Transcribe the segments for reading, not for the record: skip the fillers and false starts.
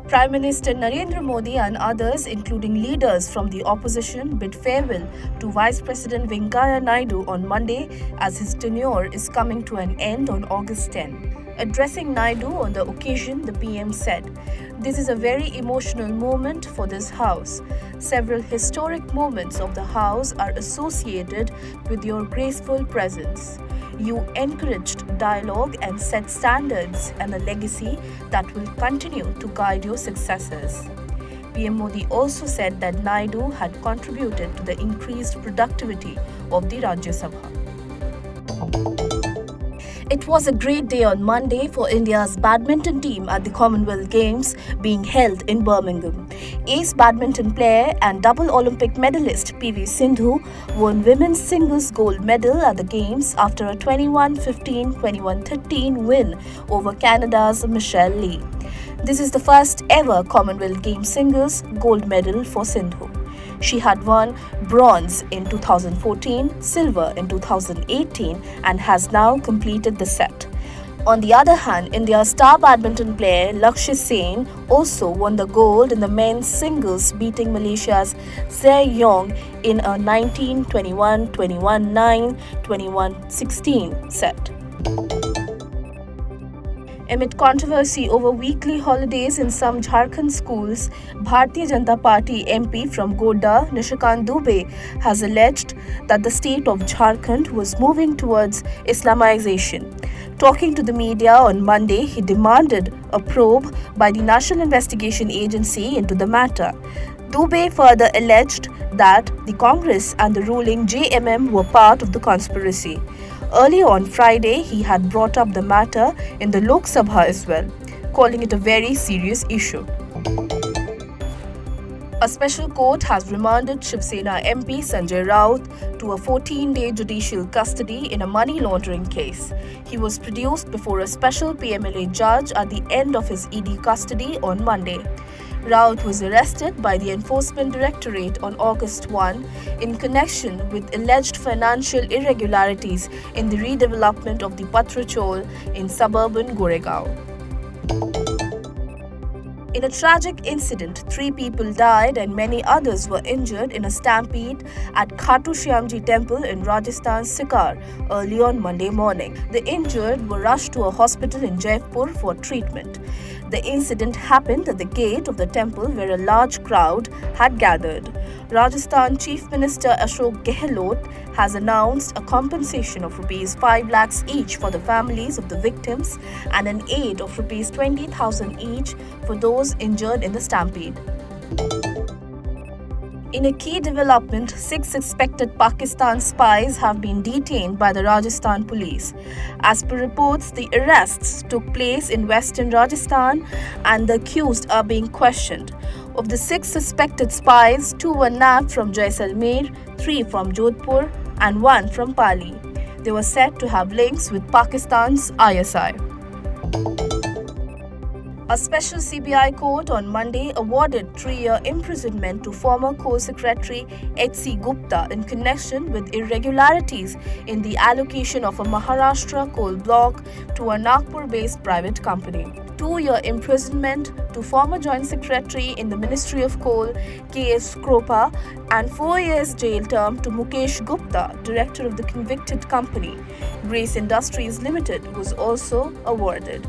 Prime Minister Narendra Modi and others, including leaders from the opposition, bid farewell to Vice President Venkaiah Naidu on Monday as his tenure is coming to an end on August 10. Addressing Naidu on the occasion, the PM said, "This is a very emotional moment for this House. Several historic moments of the House are associated with your graceful presence. You encouraged dialogue and set standards and a legacy that will continue to guide your successors." PM Modi also said that Naidu had contributed to the increased productivity of the Rajya Sabha. It was a great day on Monday for India's badminton team at the Commonwealth Games being held in Birmingham. Ace badminton player and double Olympic medalist PV Sindhu won women's singles gold medal at the Games after a 21-15, 21-13 win over Canada's Michelle Lee. This is the first ever Commonwealth Games singles gold medal for Sindhu. She had won bronze in 2014, silver in 2018 and has now completed the set. On the other hand, India's star badminton player Lakshya Sen also won the gold in the men's singles, beating Malaysia's Zhe Yong in a 19-21, 21-9, 21-16 set. Amid controversy over weekly holidays in some Jharkhand schools, Bharatiya Janata Party MP from Godda, Nishikant Dubey, has alleged that the state of Jharkhand was moving towards Islamization. Talking to the media on Monday, he demanded a probe by the National Investigation Agency into the matter. Dubey further alleged that the Congress and the ruling JMM were part of the conspiracy. Earlier on Friday, he had brought up the matter in the Lok Sabha as well, calling it a very serious issue. A special court has remanded Shiv Sena MP Sanjay Raut to a 14-day judicial custody in a money laundering case. He was produced before a special PMLA judge at the end of his ED custody on Monday. Raut was arrested by the Enforcement Directorate on August 1 in connection with alleged financial irregularities in the redevelopment of the Patrachol in suburban Goregaon. In a tragic incident, 3 people died and many others were injured in a stampede at Khatu Shyamji Temple in Rajasthan's Sikar early on Monday morning. The injured were rushed to a hospital in Jaipur for treatment. The incident happened at the gate of the temple where a large crowd had gathered. Rajasthan Chief Minister Ashok Gehlot has announced a compensation of Rs 5 lakhs each for the families of the victims and an aid of Rs 20,000 each for those injured in the stampede. In a key development, 6 suspected Pakistan spies have been detained by the Rajasthan police. As per reports, the arrests took place in western Rajasthan and the accused are being questioned. Of the 6 suspected spies, 2 were nabbed from Jaisalmer, 3 from Jodhpur and 1 from Pali. They were said to have links with Pakistan's ISI. A special CBI court on Monday awarded 3-year imprisonment to former Coal Secretary H.C. Gupta in connection with irregularities in the allocation of a Maharashtra coal block to a Nagpur-based private company. 2-year imprisonment to former Joint Secretary in the Ministry of Coal K.S. Kropa and 4 years jail term to Mukesh Gupta, director of the convicted company. Grace Industries Limited was also awarded.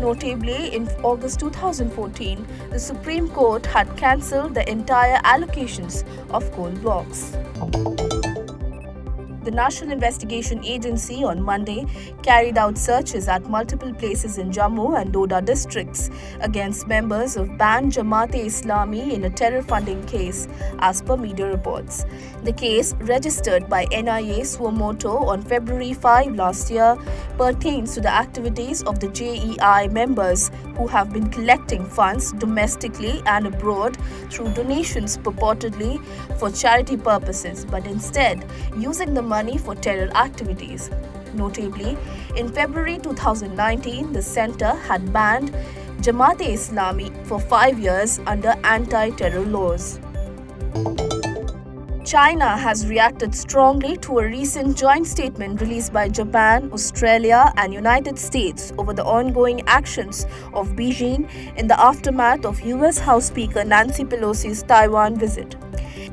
Notably, in August 2014, the Supreme Court had cancelled the entire allocations of coal blocks. The National Investigation Agency on Monday carried out searches at multiple places in Jammu and Doda districts against members of banned Jamaat-e-Islami in a terror funding case, as per media reports. The case, registered by NIA suo motu on February 5 last year, pertains to the activities of the JEI members who have been collecting funds domestically and abroad through donations purportedly for charity purposes, but instead using the money for terror activities. Notably, in February 2019, the centre had banned Jamaat-e-Islami for 5 years under anti-terror laws. China has reacted strongly to a recent joint statement released by Japan, Australia, and United States over the ongoing actions of Beijing in the aftermath of US House Speaker Nancy Pelosi's Taiwan visit.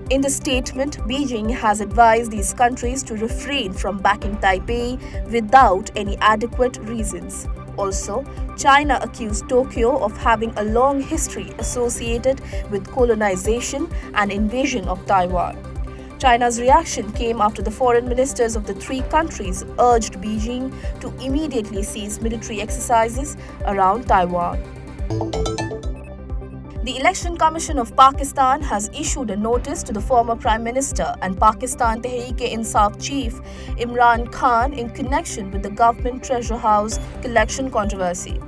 In the statement, Beijing has advised these countries to refrain from backing Taipei without any adequate reasons. Also, China accused Tokyo of having a long history associated with colonization and invasion of Taiwan. China's reaction came after the foreign ministers of the three countries urged Beijing to immediately cease military exercises around Taiwan. The Election Commission of Pakistan has issued a notice to the former Prime Minister and Pakistan Tehreek-e-Insaf chief Imran Khan in connection with the government treasure house collection controversy.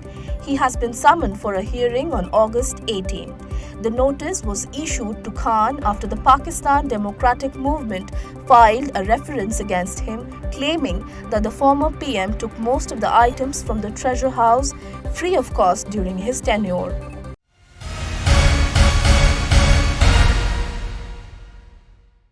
He has been summoned for a hearing on August 18. The notice was issued to Khan after the Pakistan Democratic Movement filed a reference against him, claiming that the former PM took most of the items from the treasure house free of cost during his tenure.